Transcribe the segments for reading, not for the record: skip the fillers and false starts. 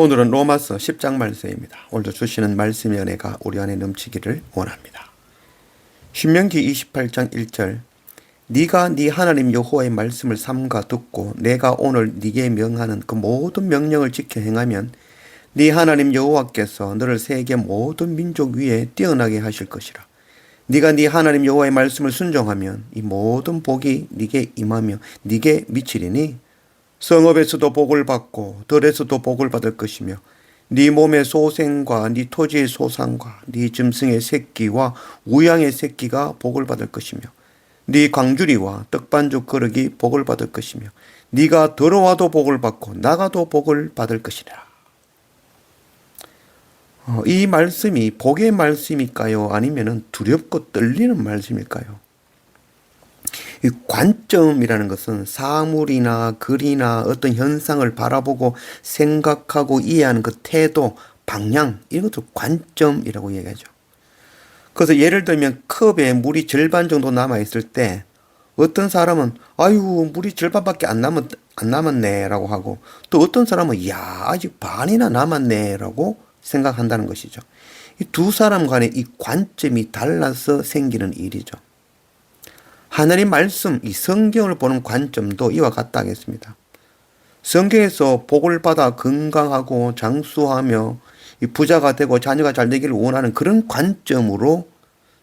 오늘은 로마서 10장 말씀입니다. 오늘도 주시는 말씀의 은혜가 우리 안에 넘치기를 원합니다. 신명기 28장 1절 네가 네 하나님 여호와의 말씀을 삼가 듣고 내가 오늘 네게 명하는 그 모든 명령을 지켜 행하면 네 하나님 여호와께서 너를 세계 모든 민족 위에 뛰어나게 하실 것이라. 네가 네 하나님 여호와의 말씀을 순종하면 이 모든 복이 네게 임하며 네게 미치리니 성읍에서도 복을 받고 들에서도 복을 받을 것이며 네 몸의 소생과 네 토지의 소산과 네 짐승의 새끼와 우양의 새끼가 복을 받을 것이며 네 광주리와 떡반죽 그릇이 복을 받을 것이며 네가 들어와도 복을 받고 나가도 복을 받을 것이라. 이 말씀이 복의 말씀일까요? 아니면 두렵고 떨리는 말씀일까요? 이 관점이라는 것은 사물이나 글이나 어떤 현상을 바라보고 생각하고 이해하는 그 태도, 방향, 이런 것을 관점이라고 얘기하죠. 그래서 예를 들면 컵에 물이 절반 정도 남아있을 때 어떤 사람은 아유 물이 절반밖에 안 남았네 라고 하고 또 어떤 사람은 이야 아직 반이나 남았네 라고 생각한다는 것이죠. 이 두 사람 간의 이 관점이 달라서 생기는 일이죠. 하나님 말씀, 이 성경을 보는 관점도 이와 같다 하겠습니다. 성경에서 복을 받아 건강하고 장수하며 부자가 되고 자녀가 잘 되기를 원하는 그런 관점으로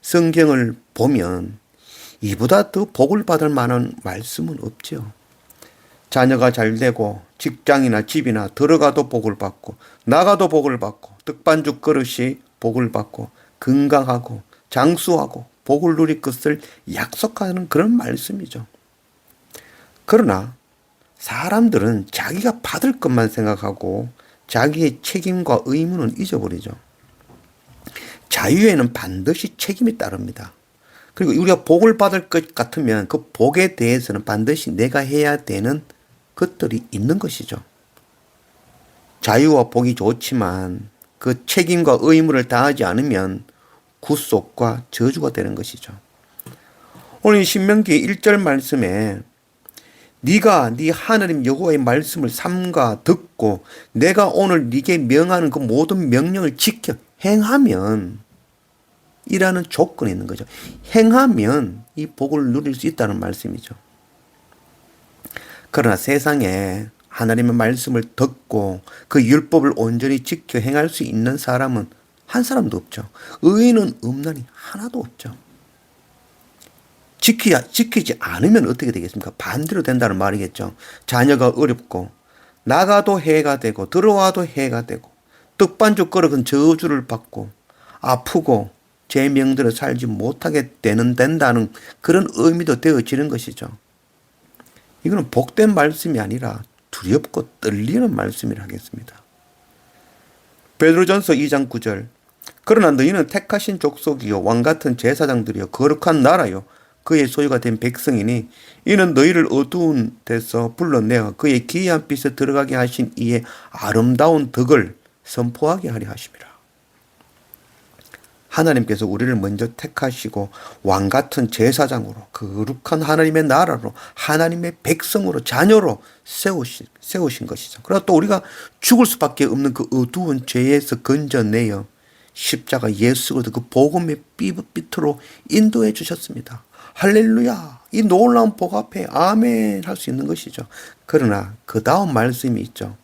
성경을 보면 이보다 더 복을 받을 만한 말씀은 없죠. 자녀가 잘 되고 직장이나 집이나 들어가도 복을 받고 나가도 복을 받고 떡반죽 그릇이 복을 받고 건강하고 장수하고 복을 누릴 것을 약속하는 그런 말씀이죠. 그러나 사람들은 자기가 받을 것만 생각하고 자기의 책임과 의무는 잊어버리죠. 자유에는 반드시 책임이 따릅니다. 그리고 우리가 복을 받을 것 같으면 그 복에 대해서는 반드시 내가 해야 되는 것들이 있는 것이죠. 자유와 복이 좋지만 그 책임과 의무를 다하지 않으면 구속과 저주가 되는 것이죠. 오늘 신명기 1절 말씀에 네가 네 하나님 여호와의 말씀을 삼가 듣고 내가 오늘 네게 명하는 그 모든 명령을 지켜 행하면 이라는 조건이 있는 거죠. 행하면 이 복을 누릴 수 있다는 말씀이죠. 그러나 세상에 하나님의 말씀을 듣고 그 율법을 온전히 지켜 행할 수 있는 사람은 한 사람도 없죠. 의인은 없나니 하나도 없죠. 지키지 않으면 어떻게 되겠습니까? 반대로 된다는 말이겠죠. 자녀가 어렵고 나가도 해가 되고 들어와도 해가 되고 떡반죽 그릇은 저주를 받고 아프고 제 명대로 살지 못하게 된다는 그런 의미도 되어지는 것이죠. 이거는 복된 말씀이 아니라 두렵고 떨리는 말씀이라 하겠습니다. 베드로전서 2장 9절 그러나 너희는 택하신 족속이요 왕같은 제사장들이요 거룩한 나라요 그의 소유가 된 백성이니 이는 너희를 어두운 데서 불러내어 그의 기이한 빛에 들어가게 하신 이의 아름다운 덕을 선포하게 하려 하심이라. 하나님께서 우리를 먼저 택하시고 왕같은 제사장으로 거룩한 하나님의 나라로 하나님의 백성으로 자녀로 세우신 것이죠. 그러나 또 우리가 죽을 수밖에 없는 그 어두운 죄에서 건져내어 십자가 예수 그리스도 그 복음의 빛으로 인도해 주셨습니다. 할렐루야! 이 놀라운 복 앞에 아멘 할 수 있는 것이죠. 그러나 그 다음 말씀이 있죠.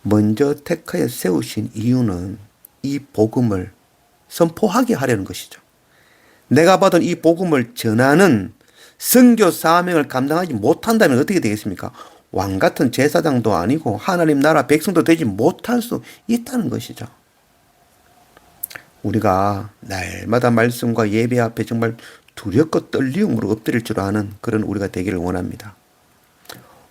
먼저 택하여 세우신 이유는 이 복음을 선포하게 하려는 것이죠. 내가 받은 이 복음을 전하는 선교 사명을 감당하지 못한다면 어떻게 되겠습니까? 왕 같은 제사장도 아니고 하나님 나라 백성도 되지 못할 수 있다는 것이죠. 우리가 날마다 말씀과 예배 앞에 정말 두렵고 떨림으로 엎드릴 줄 아는 그런 우리가 되기를 원합니다.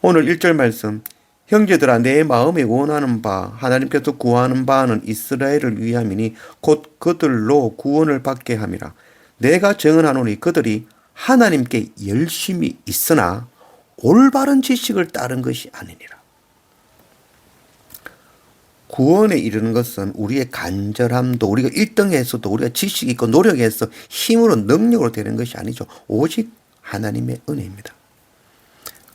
오늘 1절 말씀 형제들아 내 마음에 원하는 바 하나님께서 구하는 바는 이스라엘을 위함이니 곧 그들로 구원을 받게 함이라. 내가 정언하노니 그들이 하나님께 열심히 있으나 올바른 지식을 따른 것이 아니니라. 구원에 이르는 것은 우리의 간절함도 우리가 1등에서도 우리가 지식이 있고 노력해서 힘으로 능력으로 되는 것이 아니죠. 오직 하나님의 은혜입니다.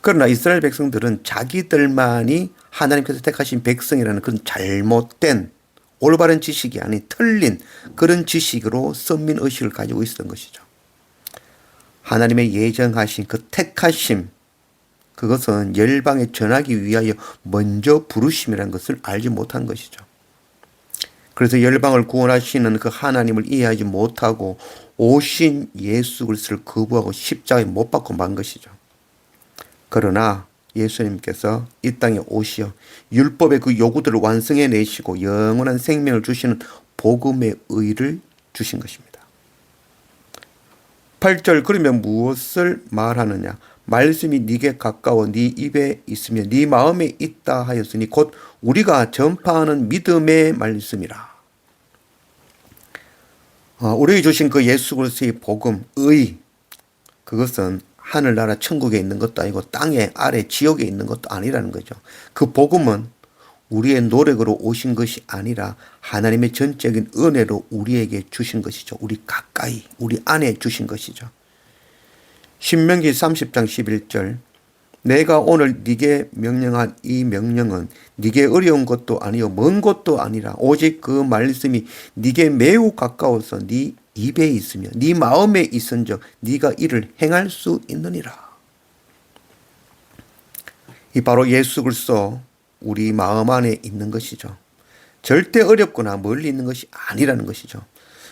그러나 이스라엘 백성들은 자기들만이 하나님께서 택하신 백성이라는 그런 잘못된 올바른 지식이 아닌 틀린 그런 지식으로 선민의식을 가지고 있었던 것이죠. 하나님의 예정하신 그 택하심, 그것은 열방에 전하기 위하여 먼저 부르심이라는 것을 알지 못한 것이죠. 그래서 열방을 구원하시는 그 하나님을 이해하지 못하고 오신 예수 그리스도를 거부하고 십자가에 못 박고 만 것이죠. 그러나 예수님께서 이 땅에 오시어 율법의 그 요구들을 완성해 내시고 영원한 생명을 주시는 복음의 의를 주신 것입니다. 8절 그러면 무엇을 말하느냐? 말씀이 네게 가까워 네 입에 있으며 네 마음에 있다 하였으니 곧 우리가 전파하는 믿음의 말씀이라. 우리에게 주신 그 예수 그리스도의 복음, 의, 그것은 하늘나라 천국에 있는 것도 아니고 땅의 아래 지옥에 있는 것도 아니라는 거죠. 그 복음은 우리의 노력으로 오신 것이 아니라 하나님의 전적인 은혜로 우리에게 주신 것이죠. 우리 가까이, 우리 안에 주신 것이죠. 신명기 30장 11절 내가 오늘 네게 명령한 이 명령은 네게 어려운 것도 아니요 먼 것도 아니라 오직 그 말씀이 네게 매우 가까워서 네 입에 있으며 네 마음에 있은즉 네가 이를 행할 수 있느니라. 이 바로 예수 그리스도 우리 마음 안에 있는 것이죠. 절대 어렵거나 멀리 있는 것이 아니라는 것이죠.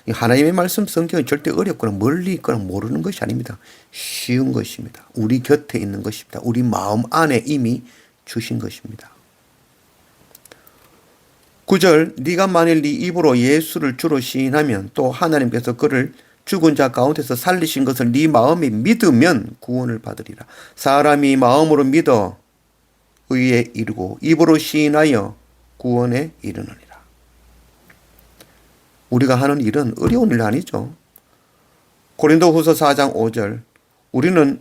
하나님의 말씀 성경은 절대 어렵거나 멀리 있거나 모르는 것이 아닙니다. 쉬운 것입니다. 우리 곁에 있는 것입니다. 우리 마음 안에 이미 주신 것입니다. 9절 네가 만일 네 입으로 예수를 주로 시인하면 또 하나님께서 그를 죽은 자 가운데서 살리신 것을 네 마음에 믿으면 구원을 받으리라. 사람이 마음으로 믿어 의에 이르고 입으로 시인하여 구원에 이르느니라. 우리가 하는 일은 어려운 일 아니죠. 고린도후서 4장 5절 우리는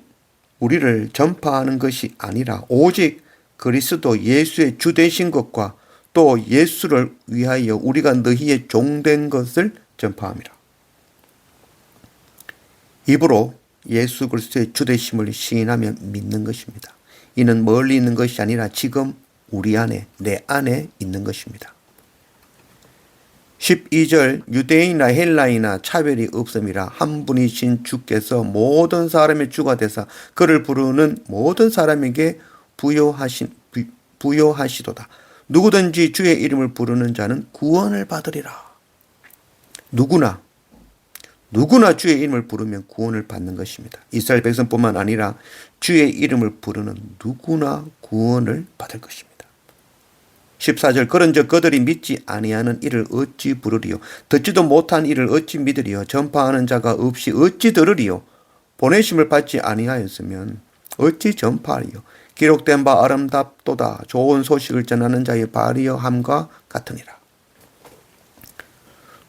우리를 전파하는 것이 아니라 오직 그리스도 예수의 주 되신 것과 또 예수를 위하여 우리가 너희의 종된 것을 전파함이라. 입으로 예수 그리스도의 주 되심을 시인하며 믿는 것입니다. 이는 멀리 있는 것이 아니라 지금 우리 안에, 내 안에 있는 것입니다. 12절 유대인이나 헬라이나 차별이 없음이라 한 분이신 주께서 모든 사람의 주가 되사 그를 부르는 모든 사람에게 부요하시도다. 누구든지 주의 이름을 부르는 자는 구원을 받으리라. 누구나 주의 이름을 부르면 구원을 받는 것입니다. 이스라엘 백성뿐만 아니라 주의 이름을 부르는 누구나 구원을 받을 것입니다. 14절 그런즉 그들이 믿지 아니하는 이를 어찌 부르리요 듣지도 못한 이를 어찌 믿으리요 전파하는 자가 없이 어찌 들으리요 보내심을 받지 아니하였으면 어찌 전파하리요 기록된 바 아름답도다 좋은 소식을 전하는 자의 발이여 함과 같으니라.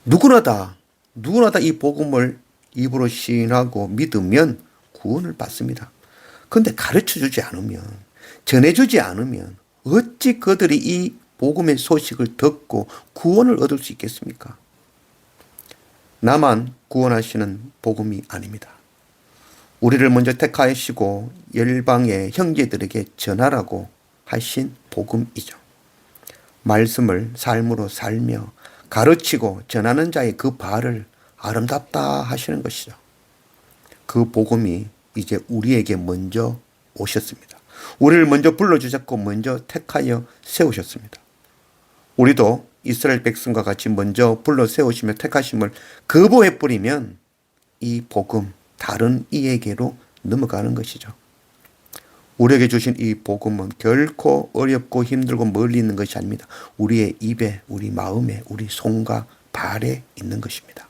누구나 다 이 복음을 입으로 시인하고 믿으면 구원을 받습니다. 그런데 가르쳐주지 않으면 전해주지 않으면 어찌 그들이 이 복음의 소식을 듣고 구원을 얻을 수 있겠습니까? 나만 구원하시는 복음이 아닙니다. 우리를 먼저 택하시고 열방의 형제들에게 전하라고 하신 복음이죠. 말씀을 삶으로 살며 가르치고 전하는 자의 그 발을 아름답다 하시는 것이죠. 그 복음이 이제 우리에게 먼저 오셨습니다. 우리를 먼저 불러주셨고 먼저 택하여 세우셨습니다. 우리도 이스라엘 백성과 같이 먼저 불러 세우시며 택하심을 거부해 버리면 이 복음 다른 이에게로 넘어가는 것이죠. 우리에게 주신 이 복음은 결코 어렵고 힘들고 멀리 있는 것이 아닙니다. 우리의 입에, 우리 마음에, 우리 손과 발에 있는 것입니다.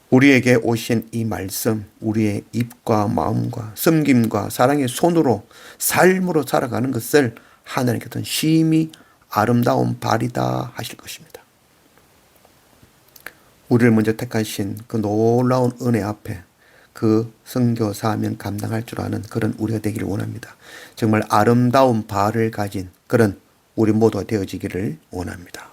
우리에게 오신 이 말씀, 우리의 입과 마음과 섬김과 사랑의 손으로 삶으로 살아가는 것을 하나님께서는 심히 아름다운 발이다 하실 것입니다. 우리를 먼저 택하신 그 놀라운 은혜 앞에 그 선교 사명 감당할 줄 아는 그런 우리가 되기를 원합니다. 정말 아름다운 발을 가진 그런 우리 모두가 되어지기를 원합니다.